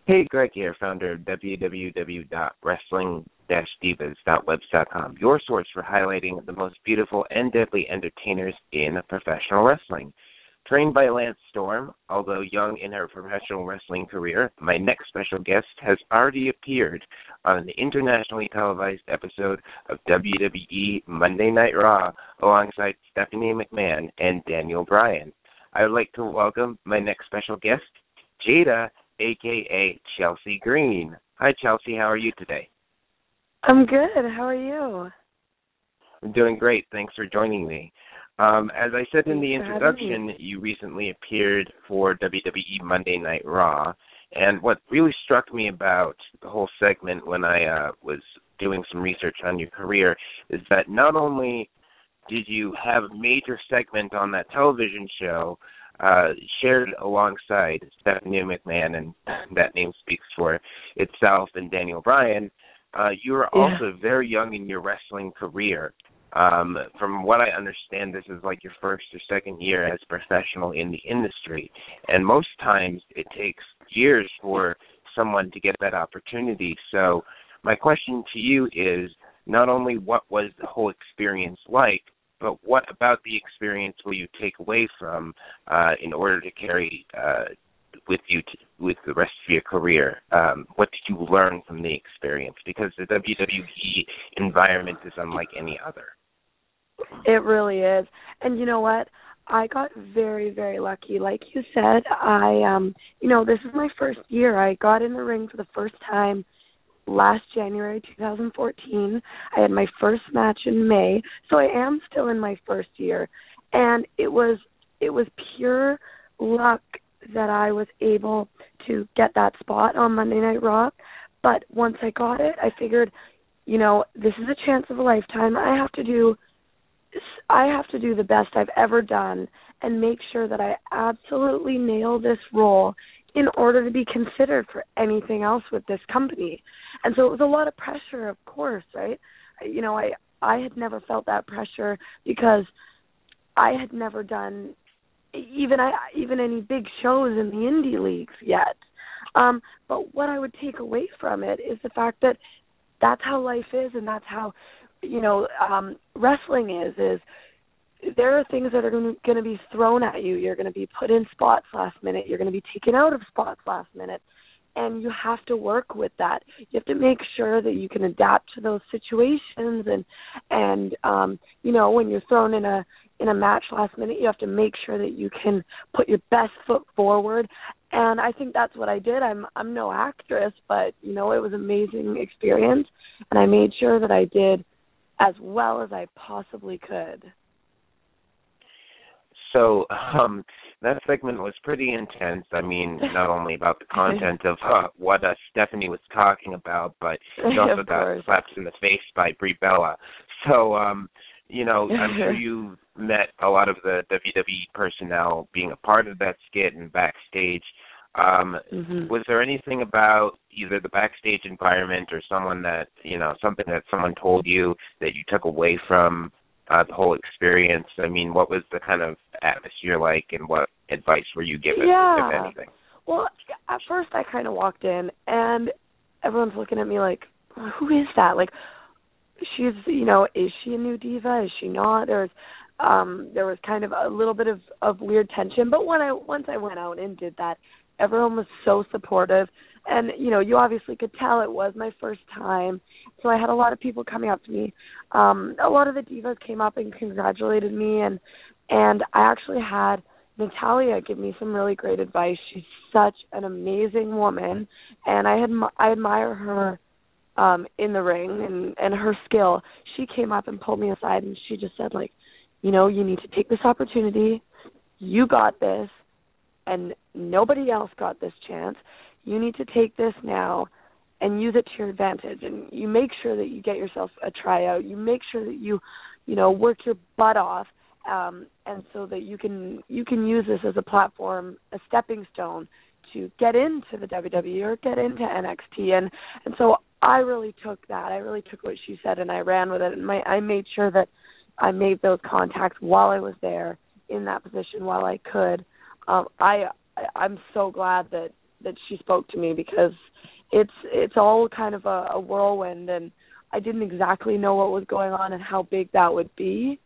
Hey, Greg here, founder of www.wrestling-divaz.webs.com, your source for highlighting the most beautiful and deadly entertainers in professional wrestling. Trained by Lance Storm, although young in her professional wrestling career, my next special guest has already appeared on an internationally televised episode of WWE Monday Night Raw alongside Stephanie McMahon and Daniel Bryan. I would like to welcome my next special guest, Jaida AKA Chelsea Green. Hi, Chelsea. How are you today? I'm good. How are you? I'm doing great. Thanks for joining me. As I said in the introduction, you recently appeared for WWE Monday Night Raw, and what really struck me about the whole segment when I was doing some research on your career is that not only did you have a major segment on that television show shared alongside Stephanie McMahon, and that name speaks for itself, and Daniel Bryan, you were also very young in your wrestling career. From what I understand, this is like your first or second year as a professional in the industry, and most times it takes years for someone to get that opportunity. So my question to you is not only what was the whole experience like, but what about the experience will you take away from in order to carry with you with the rest of your career? What did you learn from the experience? Because the WWE environment is unlike any other. It really is. And you know what? I got very, very lucky. Like you said, this is my first year. I got in the ring for the first time last January 2014. I had my first match in May, so I am still in my first year. And it was pure luck that I was able to get that spot on Monday Night Raw. But once I got it, I figured, this is a chance of a lifetime. I have to do the best I've ever done and make sure that I absolutely nail this role in order to be considered for anything else with this company. And so it was a lot of pressure, of course, right? I had never felt that pressure because I had never done even any big shows in the indie leagues yet. But what I would take away from it is the fact that that's how life is, and that's how wrestling is there are things that are going to be thrown at you. You're going to be put in spots last minute. You're going to be taken out of spots last minute. And you have to work with that. You have to make sure that you can adapt to those situations. And when you're thrown in a match last minute, you have to make sure that you can put your best foot forward. And I think that's what I did. I'm no actress, but, it was an amazing experience. And I made sure that I did as well as I possibly could. So that segment was pretty intense. I mean, not only about the content of what Stephanie was talking about, but she also got slapped in the face by Brie Bella. So, I'm sure you met a lot of the WWE personnel being a part of that skit and backstage. Was there anything about either the backstage environment or something that someone told you that you took away from the whole experience? I mean, what was the kind of atmosphere like, and what advice were you given, if anything? Well, at first I kind of walked in, and everyone's looking at me like, who is that? Like, she's, is she a new diva? Is she not? There was kind of a little bit of weird tension, but once I went out and did that, everyone was so supportive. And, you obviously could tell it was my first time. So I had a lot of people coming up to me. A lot of the divas came up and congratulated me. And I actually had Natalya give me some really great advice. She's such an amazing woman. And I admire her in the ring and her skill. She came up and pulled me aside, and she just said, you need to take this opportunity. You got this. And nobody else got this chance. You need to take this now and use it to your advantage. And you make sure that you get yourself a tryout. You make sure that you work your butt off, and so that you can use this as a platform, a stepping stone to get into the WWE or get into NXT. And so I really took that. I really took what she said and I ran with it. And I made sure that I made those contacts while I was there in that position while I could. I'm so glad that that she spoke to me, because it's all kind of a whirlwind, and I didn't exactly know what was going on and how big that would be.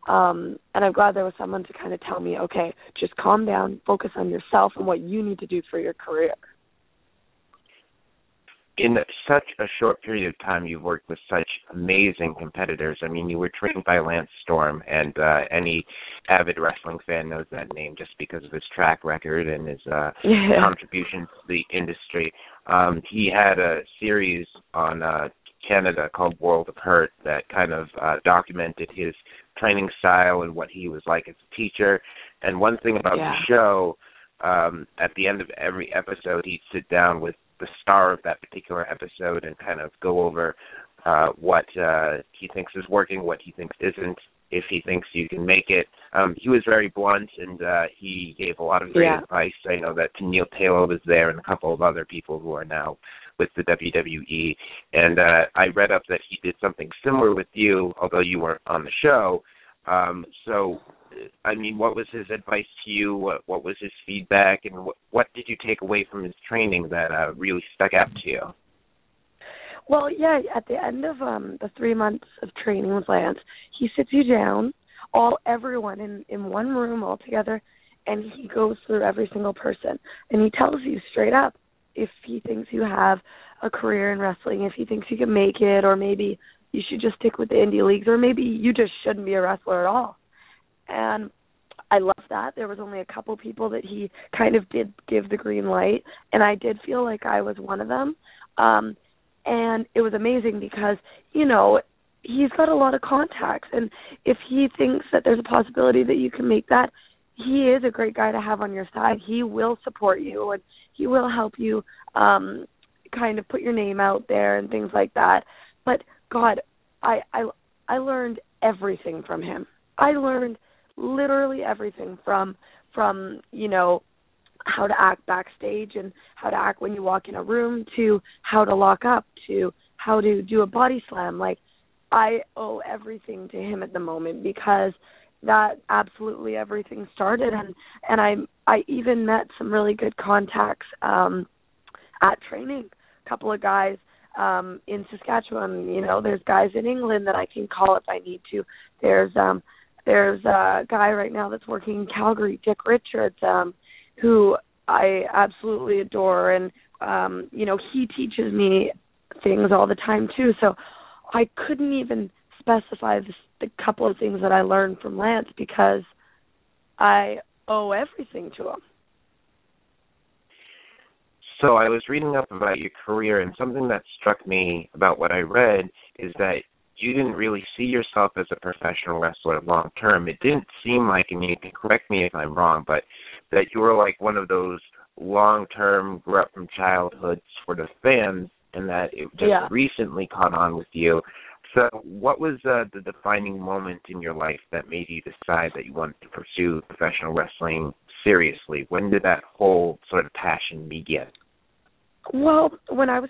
And I'm glad there was someone to kind of tell me, okay, just calm down, focus on yourself and what you need to do for your career. In such a short period of time, you've worked with such amazing competitors. I mean, you were trained by Lance Storm, and any avid wrestling fan knows that name just because of his track record and his contributions to the industry. He had a series on Canada called World of Hurt that kind of documented his training style and what he was like as a teacher. And one thing about the show, at the end of every episode, he'd sit down with the star of that particular episode and kind of go over what he thinks is working, what he thinks isn't, if he thinks you can make it. He was very blunt, and he gave a lot of great advice. I know that Neil Taylor was there and a couple of other people who are now with the WWE. And I read up that he did something similar with you, although you weren't on the show. So, I mean, what was his advice to you? What was his feedback? And what did you take away from his training that really stuck out to you? Well, yeah, at the end of the 3 months of training with Lance, he sits you down, everyone in one room all together, and he goes through every single person. And he tells you straight up if he thinks you have a career in wrestling, if he thinks you can make it, or maybe you should just stick with the indie leagues, or maybe you just shouldn't be a wrestler at all. And I love that. There was only a couple people that he kind of did give the green light, and I did feel like I was one of them. And it was amazing because, you know, he's got a lot of contacts, and if he thinks that there's a possibility that you can make that, he is a great guy to have on your side. He will support you, and he will help you kind of put your name out there and things like that. But, God, I learned everything from him. I learned literally everything from you know, how to act backstage and how to act when you walk in a room, to how to lock up, to how to do a body slam. Like, I owe everything to him at the moment, because that absolutely everything started, and I even met some really good contacts at training. A couple of guys in Saskatchewan, you know, there's guys in England that I can call if I need to. There's a guy right now that's working in Calgary, Dick Richards, who I absolutely adore, and you know, he teaches me things all the time too. So I couldn't even specify the couple of things that I learned from Lance, because I owe everything to him. So I was reading up about your career, and something that struck me about what I read is that you didn't really see yourself as a professional wrestler long term. It didn't seem like, and you can correct me if I'm wrong, but that you were like one of those long-term, grew up from childhood sort of fans, and that it just recently caught on with you. So what was the defining moment in your life that made you decide that you wanted to pursue professional wrestling seriously? When did that whole sort of passion begin? Well, when I was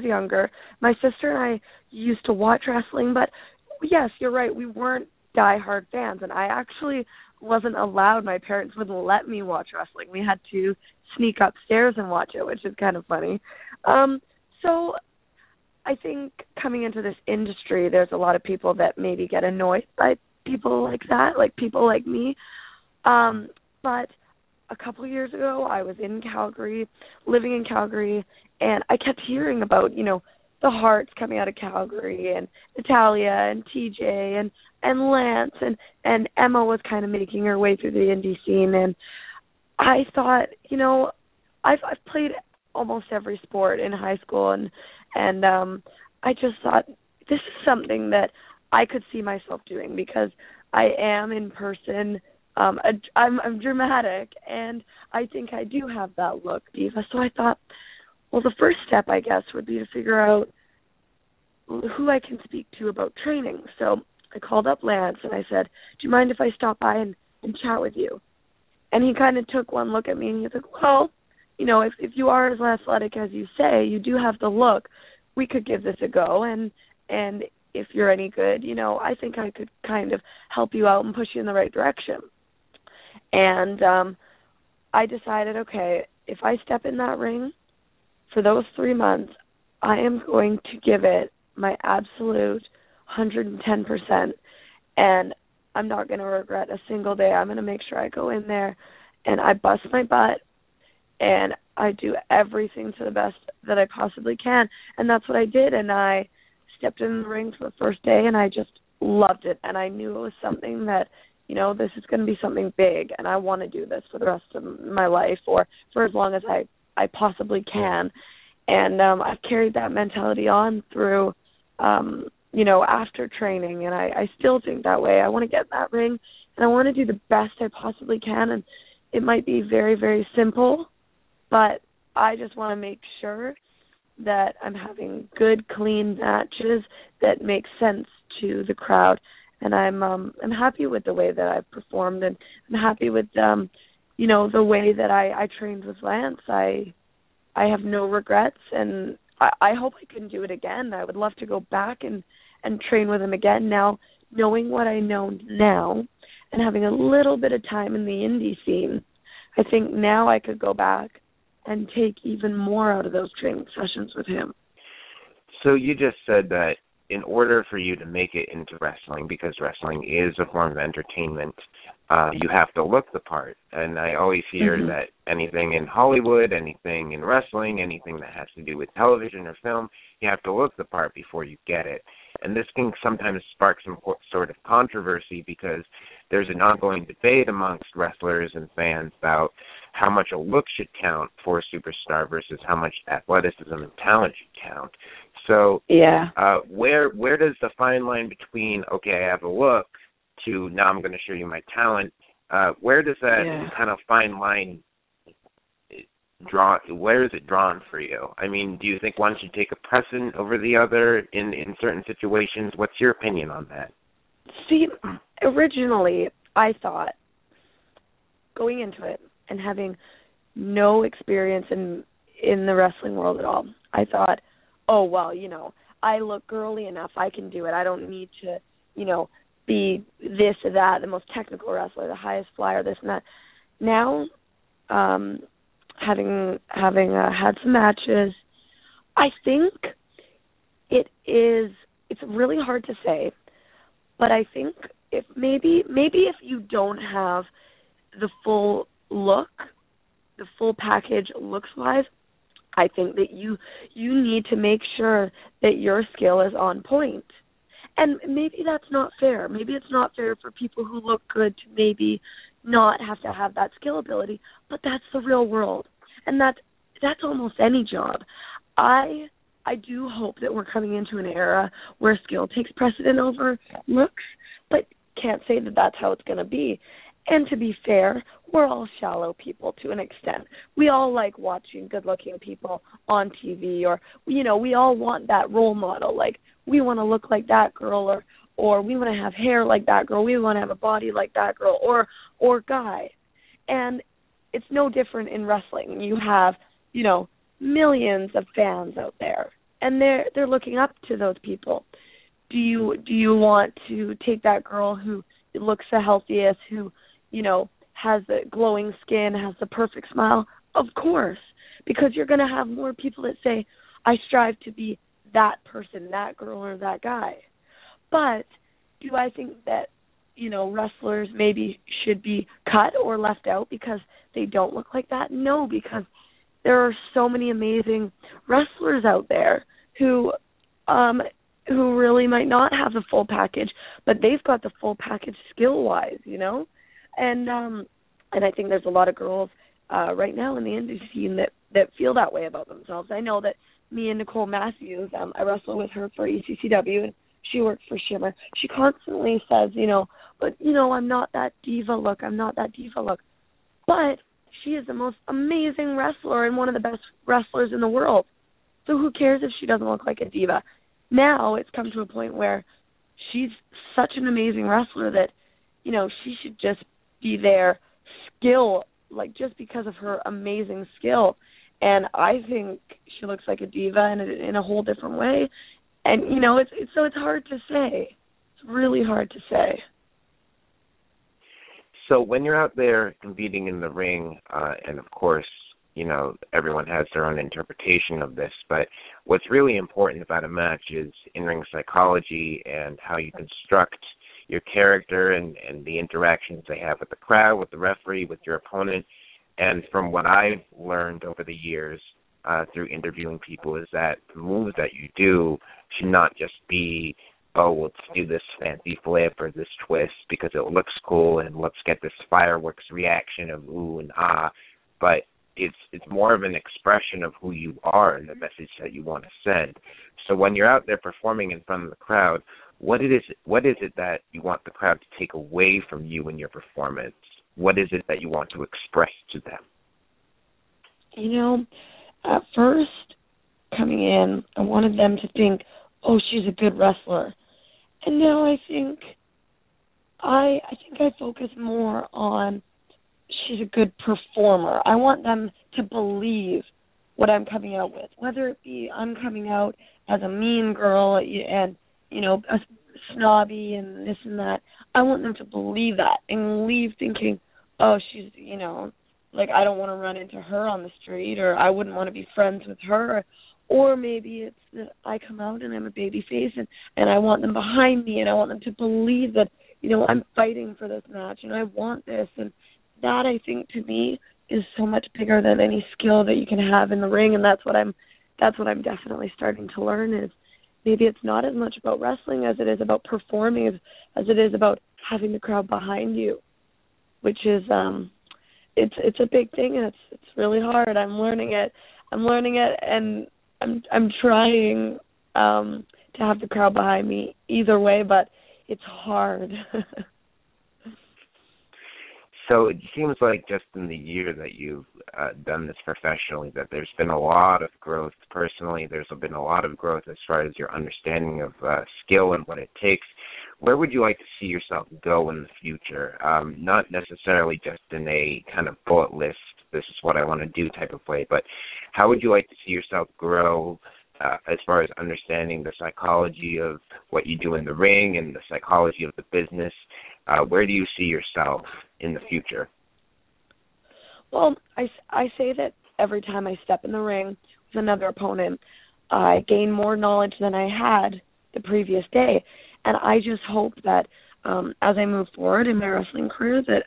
younger, my sister and I used to watch wrestling, but yes, you're right, we weren't diehard fans, and I actually wasn't allowed. My parents wouldn't let me watch wrestling. We had to sneak upstairs and watch it, which is kind of funny. So I think coming into this industry, there's a lot of people that maybe get annoyed by people like that, like people like me. But a couple of years ago, I was in Calgary, living in Calgary, and I kept hearing about, you know, the Hearts coming out of Calgary, and Natalia and TJ and Lance, and Emma was kind of making her way through the indie scene. And I thought, you know, I've played almost every sport in high school, and I just thought this is something that I could see myself doing, because I am in person. I'm dramatic, and I think I do have that look, Diva. So I thought, well, the first step, I guess, would be to figure out who I can speak to about training. So I called up Lance, and I said, do you mind if I stop by and chat with you? And he kind of took one look at me, and he was like, well, you know, if you are as athletic as you say, you do have the look, we could give this a go, and if you're any good, you know, I think I could kind of help you out and push you in the right direction. And I decided, okay, if I step in that ring for those 3 months, I am going to give it my absolute 110%, and I'm not going to regret a single day. I'm going to make sure I go in there and I bust my butt and I do everything to the best that I possibly can. And that's what I did. And I stepped in the ring for the first day and I just loved it. And I knew it was something that, you know, this is going to be something big and I want to do this for the rest of my life or for as long as I possibly can. And I've carried that mentality on through, you know, after training. And I still think that way. I want to get in that ring and I want to do the best I possibly can. And it might be very, very simple, but I just want to make sure that I'm having good, clean matches that make sense to the crowd. And I'm happy with the way that I've performed, and I'm happy with you know, the way that I trained with Lance. I have no regrets, and I hope I can do it again. I would love to go back and train with him again. Now, knowing what I know now and having a little bit of time in the indie scene, I think now I could go back and take even more out of those training sessions with him. So you just said that in order for you to make it into wrestling, because wrestling is a form of entertainment, you have to look the part. And I always hear that anything in Hollywood, anything in wrestling, anything that has to do with television or film, you have to look the part before you get it. And this can sometimes spark some sort of controversy because there's an ongoing debate amongst wrestlers and fans about how much a look should count for a superstar versus how much athleticism and talent should count. So where does the fine line between, okay, I have a look, to now I'm going to show you my talent, where does that kind of fine line draw? Where is it drawn for you? I mean, do you think one should take a precedent over the other in certain situations? What's your opinion on that? See, originally I thought, going into it and having no experience in the wrestling world at all, I thought, oh, well, you know, I look girly enough, I can do it. I don't need to, you know, be this or that, the most technical wrestler, the highest flyer, this and that. Now, having had some matches, I think it's really hard to say, but I think if maybe if you don't have the full look, the full package looks-wise, I think that you need to make sure that your skill is on point. And maybe that's not fair. Maybe it's not fair for people who look good to maybe not have to have that skill ability, but that's the real world. And that's almost any job. I do hope that we're coming into an era where skill takes precedent over looks, but can't say that that's how it's going to be. And to be fair, we're all shallow people to an extent. We all like watching good-looking people on TV, or, you know, we all want that role model. Like, we want to look like that girl, or we want to have hair like that girl. We want to have a body like that girl, or guy. And it's no different in wrestling. You have, you know, millions of fans out there, and they're looking up to those people. Do you want to take that girl who looks the healthiest, who, you know, has the glowing skin, has the perfect smile? Of course, because you're going to have more people that say, I strive to be that person, that girl, or that guy. But do I think that, you know, wrestlers maybe should be cut or left out because they don't look like that? No, because there are so many amazing wrestlers out there who really might not have the full package, but they've got the full package skill-wise, you know? And I think there's a lot of girls right now in the indie scene that feel that way about themselves. I know that me and Nicole Matthews, I wrestle with her for ECCW, and she works for Shimmer. She constantly says, you know, but, you know, I'm not that diva look. But she is the most amazing wrestler and one of the best wrestlers in the world. So who cares if she doesn't look like a diva? Now it's come to a point where she's such an amazing wrestler that, you know, she should just be there, skill, like, just because of her amazing skill. And I think she looks like a diva in a whole different way. And, you know, it's hard to say. It's really hard to say. So when you're out there competing in the ring, and of course everyone has their own interpretation of this, but what's really important about a match is in-ring psychology and how you construct your character and the interactions they have with the crowd, with the referee, with your opponent. And from what I've learned over the years through interviewing people is that the moves that you do should not just be, oh, let's do this fancy flip or this twist because it looks cool and let's get this fireworks reaction of ooh and ah, but it's more of an expression of who you are and the message that you want to send. So when you're out there performing in front of the crowd, what is it that you want the crowd to take away from you and your performance? What is it that you want to express to them? At first, coming in, I wanted them to think, oh, she's a good wrestler. And now I think I focus more on she's a good performer. I want them to believe what I'm coming out with, whether it be I'm coming out as a mean girl and, a snobby and this and that. I want them to believe that and leave thinking, oh, she's, I don't want to run into her on the street, or I wouldn't want to be friends with her. Or maybe it's that I come out and I'm a baby face and I want them behind me and I want them to believe that, I'm fighting for this match and I want this. And that, I think, to me, is so much bigger than any skill that you can have in the ring. And that's what I'm definitely starting to learn is maybe it's not as much about wrestling as it is about performing, as it is about having the crowd behind you, which is it's a big thing and it's really hard. I'm learning it and I'm trying to have the crowd behind me either way, but it's hard. So it seems like just in the year that you've done this professionally that there's been a lot of growth personally. There's been a lot of growth as far as your understanding of skill and what it takes. Where would you like to see yourself go in the future? Not necessarily just in a kind of bullet list, this is what I want to do type of way, but how would you like to see yourself grow as far as understanding the psychology of what you do in the ring and the psychology of the business? Where do you see yourself in the future? Well, I say that every time I step in the ring with another opponent, I gain more knowledge than I had the previous day. And I just hope that as I move forward in my wrestling career that,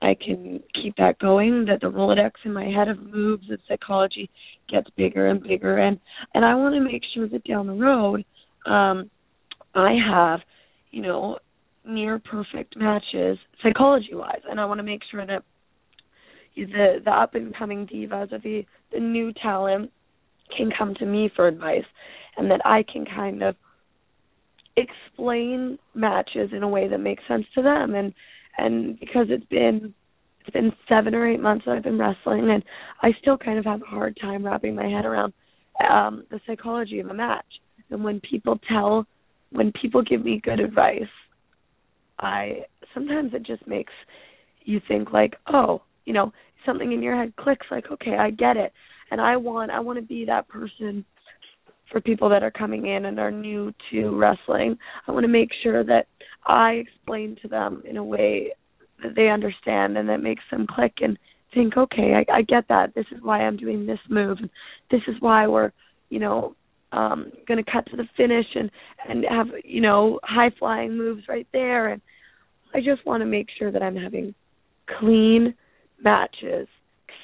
I can keep that going, that the Rolodex in my head of moves and psychology gets bigger and bigger. And I want to make sure that down the road I have, near perfect matches psychology-wise. And I want to make sure that the up-and-coming divas, of the new talent, can come to me for advice and that I can kind of explain matches in a way that makes sense to them. And because it's been 7 or 8 months that I've been wrestling, and I still kind of have a hard time wrapping my head around the psychology of a match. And when people give me good advice, sometimes it just makes you think like, oh, something in your head clicks like, okay, I get it. And I want to be that person for people that are coming in and are new to wrestling. I want to make sure that I explain to them in a way that they understand and that makes them click and think, okay, I get that. This is why I'm doing this move. And this is why we're, going to cut to the finish and have, high-flying moves right there. And I just want to make sure that I'm having clean matches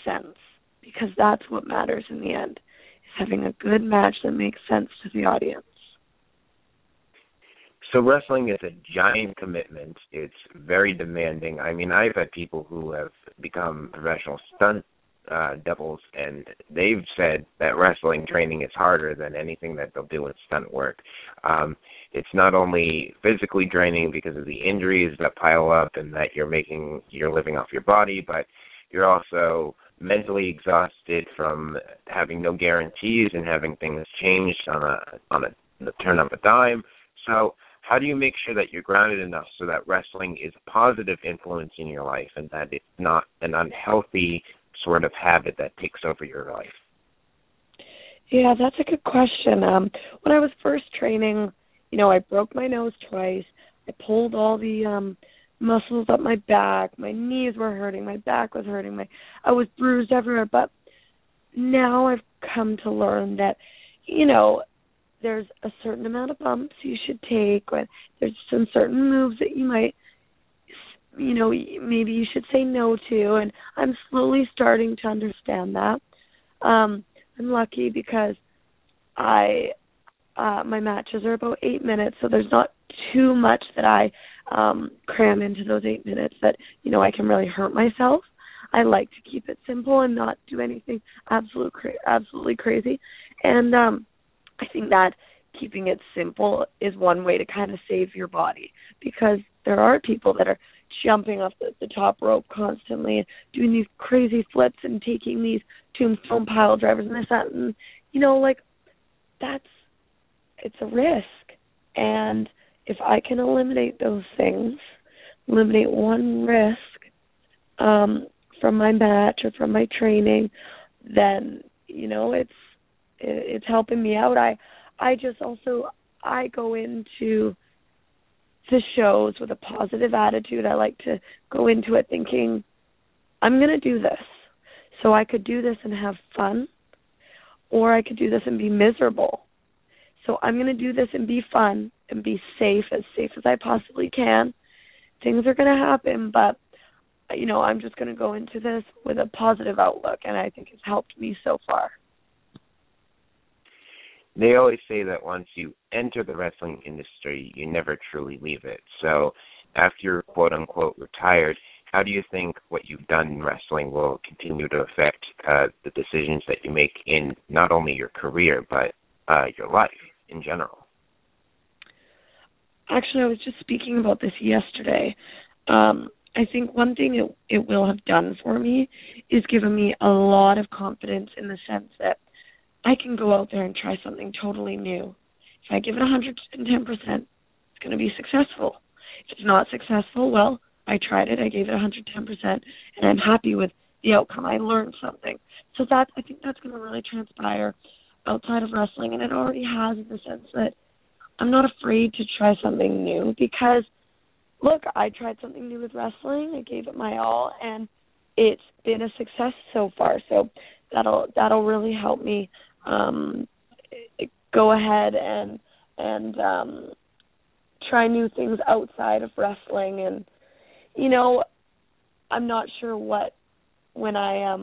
sense, because that's what matters in the end, is having a good match that makes sense to the audience. So wrestling is a giant commitment. It's very demanding. I mean, I've had people who have become professional stunt doubles, and they've said that wrestling training is harder than anything that they'll do in stunt work. It's not only physically draining because of the injuries that pile up and that you're living off your body, but you're also mentally exhausted from having no guarantees and having things changed on the turn of a dime. So how do you make sure that you're grounded enough so that wrestling is a positive influence in your life and that it's not an unhealthy sort of habit that takes over your life? Yeah, that's a good question. When I was first training, I broke my nose twice. I pulled all the muscles up my back. My knees were hurting. My back was hurting. I was bruised everywhere. But now I've come to learn that, there's a certain amount of bumps you should take, or there's some certain moves that you might, maybe you should say no to, and I'm slowly starting to understand that. I'm lucky because my matches are about 8 minutes, so there's not too much that I cram into those 8 minutes that, I can really hurt myself. I like to keep it simple and not do anything absolutely crazy. And I think that keeping it simple is one way to kind of save your body, because there are people that are jumping off the top rope constantly, doing these crazy flips and taking these tombstone pile drivers and this, that, and, it's a risk. And if I can eliminate those things, eliminate one risk from my match or from my training, then, it's helping me out. I go into the shows with a positive attitude. I like to go into it thinking, I'm going to do this. So I could do this and have fun, or I could do this and be miserable. So I'm going to do this and be fun and be safe as I possibly can. Things are going to happen, but, I'm just going to go into this with a positive outlook, and I think it's helped me so far. They always say that once you enter the wrestling industry, you never truly leave it. So after you're quote-unquote retired, how do you think what you've done in wrestling will continue to affect the decisions that you make in not only your career, but your life in general? Actually, I was just speaking about this yesterday. I think one thing it will have done for me is given me a lot of confidence in the sense that I can go out there and try something totally new. If I give it 110%, it's going to be successful. If it's not successful, well, I tried it, I gave it 110%, and I'm happy with the outcome. I learned something. So I think that's going to really transpire outside of wrestling, and it already has, in the sense that I'm not afraid to try something new, because, look, I tried something new with wrestling, I gave it my all, and it's been a success so far. So that'll really help me go ahead and try new things outside of wrestling. And I'm not sure when I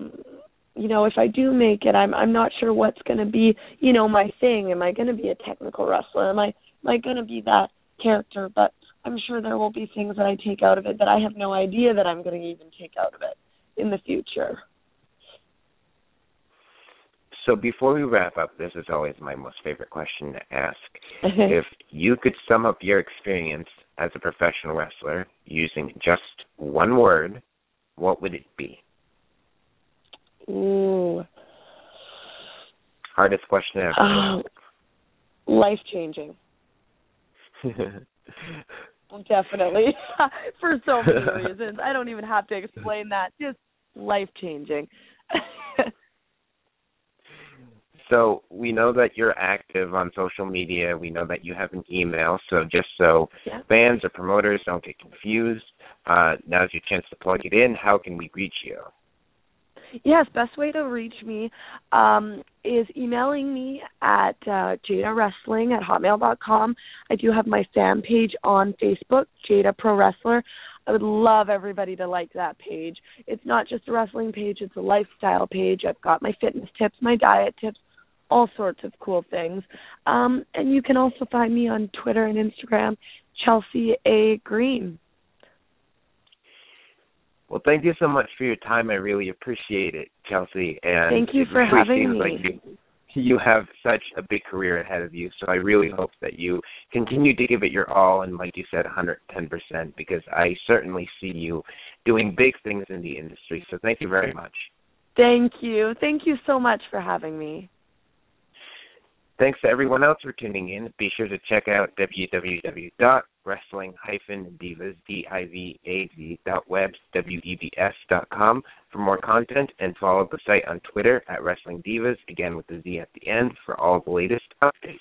if I do make it, I'm not sure what's going to be my thing. Am I going to be a technical wrestler? Am I going to be that character? But I'm sure there will be things that I take out of it that I have no idea that I'm going to even take out of it in the future. So before we wrap up, this is always my most favorite question to ask. If you could sum up your experience as a professional wrestler using just one word, what would it be? Ooh. Hardest question ever. Life-changing. Definitely. For so many reasons. I don't even have to explain that. Just life-changing. So we know that you're active on social media. We know that you have an email. So just so fans or promoters don't get confused, now's your chance to plug it in. How can we reach you? Yes, best way to reach me is emailing me at jaidawrestling@hotmail.com. I do have my fan page on Facebook, Jayda Pro Wrestler. I would love everybody to like that page. It's not just a wrestling page, it's a lifestyle page. I've got my fitness tips, my diet tips, all sorts of cool things. And you can also find me on Twitter and Instagram, Chelsea A. Green. Well, thank you so much for your time. I really appreciate it, Chelsea. And thank you for having me. Like you have such a big career ahead of you, so I really hope that you continue to give it your all, and like you said, 110%, because I certainly see you doing big things in the industry. So thank you very much. Thank you. Thank you so much for having me. Thanks to everyone else for tuning in. Be sure to check out www.wrestling-divaz.webs.com for more content, and follow the site on Twitter at Wrestling Divaz, again with the Z at the end, for all the latest updates.